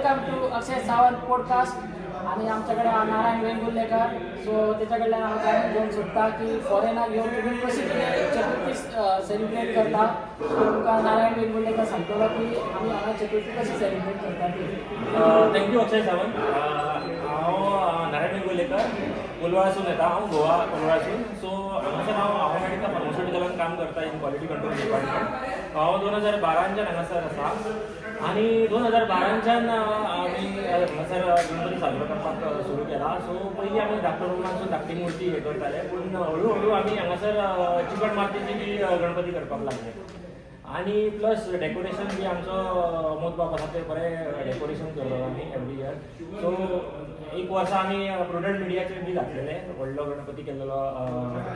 Welcome to Akshay Sawant podcast. आणि आमच्याकडे Narayan Vengurlekar. So त्याच्याकडे जाणून घेऊन सुद्धा की फॉरेनर घेऊन तुम्ही कशी चतुर्थी सेलिब्रेट करता. सो तुमका नारायण वेंगुर्लेकर सांगतो की आम्ही हांगा चतुर्थी कशी सेलिब्रेट करता. थँक्यू अक्षय सावंत. हांव नारायण वेंगुर्लेकर कोलवाळासून येता. हांव गोवा कोलवाळासून. सो हांगासर हांव मेडिकल फार्मास्युटिकलान काम करता इन क्वालिटी कंट्रोल डिपार्टमेंट. हांव 2012च्यान हांगासर आसा आणि 2012च्यान आमी हांगासर गणपती साजरो करपाक सुरू केला. सो पयलीं आमी धाकटो रूमानसून धाकटी मुर्ती हे करताले, पूण हळू हळू आमी हांगासर चिकट मातयेची बी गणपती करपाक लागले. आणि प्लस डेकोरेशन बी आमचो मोद बाब आसा ते बरें डेकोरेशन करता आमी एवरी इयर. सो एक वर्सा आमी प्रुडंट मिडियाचेर बी घातलेले व्हडलो गणपती केल्लो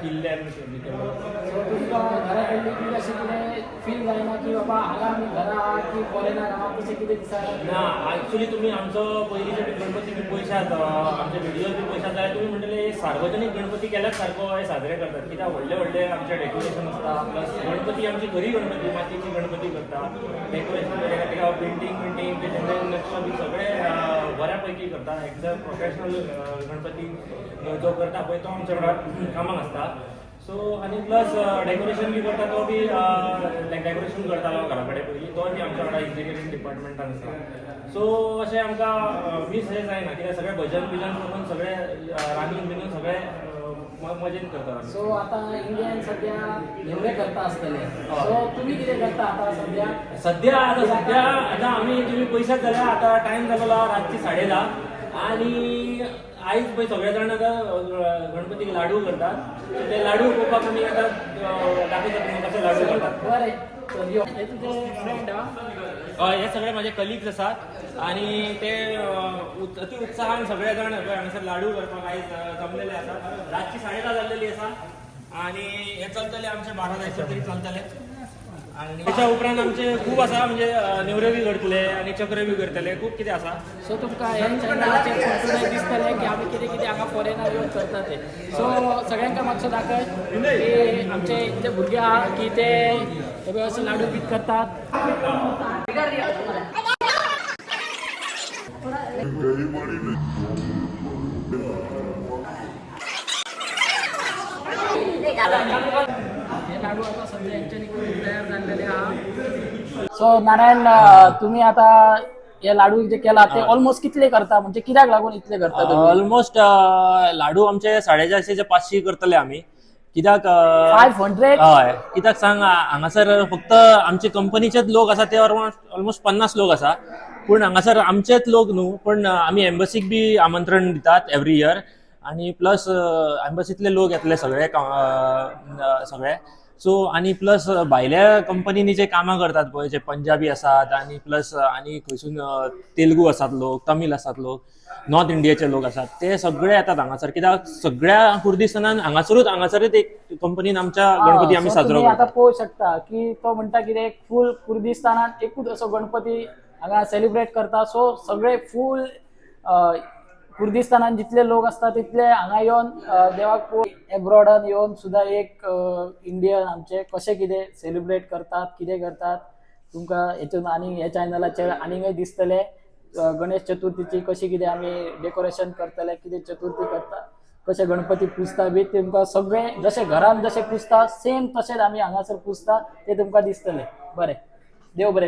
किल्ल्यान बी केल्लो. सो तुमकां घरा कडली बी अशें कितें फील जायना की बाबा हांगा आमी घरा आहा की फॉरेनर आहा तशें कितें दिसना? ना, एक्चुली तुमी आमचो पयलींचे बी गणपती बी पळयशात, आमचे व्हिडियोज बी पळयशात जाल्यार तुमी म्हणटले सार्वजनीक गणपती केल्याच सारको हे साजरे करतात. कित्याक व्हडले व्हडले आमचे डेकोरेशन आसता, प्लस गणपती आमची घरी गणपती मातयेची गणपती करता. डेकोरेशन तेका पेंटींग तेजे नक्ष बी सगळे बऱ्या पैकी करता. एकदम प्रोफेशनल गणपती जो करता पळय तो आमच्या वांगडा कामाक आसता. सो आनी प्लस डेकोरेशन बी करता तो बी डेकोरेशन करतालो घरा कडेन पयलीं, तो बी आमच्या वांगडा इंजिनियरींग डिपार्टमेंटान आसा. सो अशें आमकां मीस हें जायना, कित्याक सगळे भजन बिजन करून सगळे रांदून बिनून सगळे मजेन करता. सो आता इंडियन सध्या नेवरे करता आसतले. सो तुमी कितें करता आता सध्या? आता आमी तुमी पळयशात जाल्यार आतां टायम जालो रातची 10:30 आणि आयज पळय सगळे जाण आतां गणपतीक लाडू करतात. सो ते लाडू पळोवपाक आमी आतां दाखयतात तुमकां कशे लाडू करतात. बरें, तर हे तुजे फ्रेंड हे सगळे माझे कलिग्स आसात आणि ते अति उत्साहान सगळे जाण हांगासर लाडू करपाक आयज जमलेले आसात. रातची 10:30 जाल्लेली आसा आणि हे चलतले आमचे 12 जायसर तरी चलतले. आणि त्याच्या उपरांत आमचे खूप आसा, म्हणजे नेवऱ्यो बी करतले आणि चक्र बी करतले, खूप कितें आसा. सो तुमकां हे चॅनलाचेर फोटो दिसतले की आमी कितें कितें हांगा फॉरेनर येवन करता ते. सो सगळ्यांका मातसो दाखय की आमचे इतले भुरगे आहा की ते असे लाडू बीत करतात. हे लाडू आता सध्या यांच्यानी तयार झालेले आहात. सो नारायण, तुम्ही आता हे लाडू जे केला ते ऑलमोस्ट कितले करता, म्हणजे कित्याक लागून इतले करता? ऑलमोस्ट लाडू आमचे 450-500 करतले आमी. कित्याक 500? हय, कित्याक सांग, हांगासर फक्त आमचे कंपनीचेच लोक आसा ते ऑलमोस्ट 50 लोक आसा. पूण हांगासर आमचेच लोक न्हू, पण आमी एम्बसीक बी आमंत्रण दितात एवरी इयर. आणि प्लस एम्बसीतले लोक येतले सगळे. सो आणि प्लस भायल्या कंपनीनी जे कामां करतात पळय, जे पंजाबी आसात आणि प्लस आणि खंयसून तेलुगू आसात लोक, तमीळ आसात लोक, नॉर्थ इंडियाचे लोक आसात, ते सगळे येतात हांगासर. कित्याक सगळ्या कुर्दिस्तानान हांगासरूच एक कंपनीन आमच्या गणपती आमी साजरो करतात. आता पळोवंक शकता की तो म्हणटा की फूल कुर्दिस्तानात एकूच असो गणपती हांगा सेलिब्रेट करता. सो सगळे फूल कुर्दिस्तानात जितले लोक असतात तितले हांगा येवन देवाक एब्रॉडान येवन सुद्धा एक इंडियन आमचे कशे कितें सेलिब्रेट करतात, कितें करतात तुमकां हेतून आनी ह्या चॅनलाचेर आनीकय दिसतले. गणेश चतुर्थीची कशी कितें आमी डेकोरेशन करतले, कितें चतुर्थी करता, कशे गणपती पुजता बी तुमकां सगळे जशे घरान जशे पुजता सेम तशेंच आमी हांगासर पुजता ते तुमकां दिसतले. बरें, देव बरें.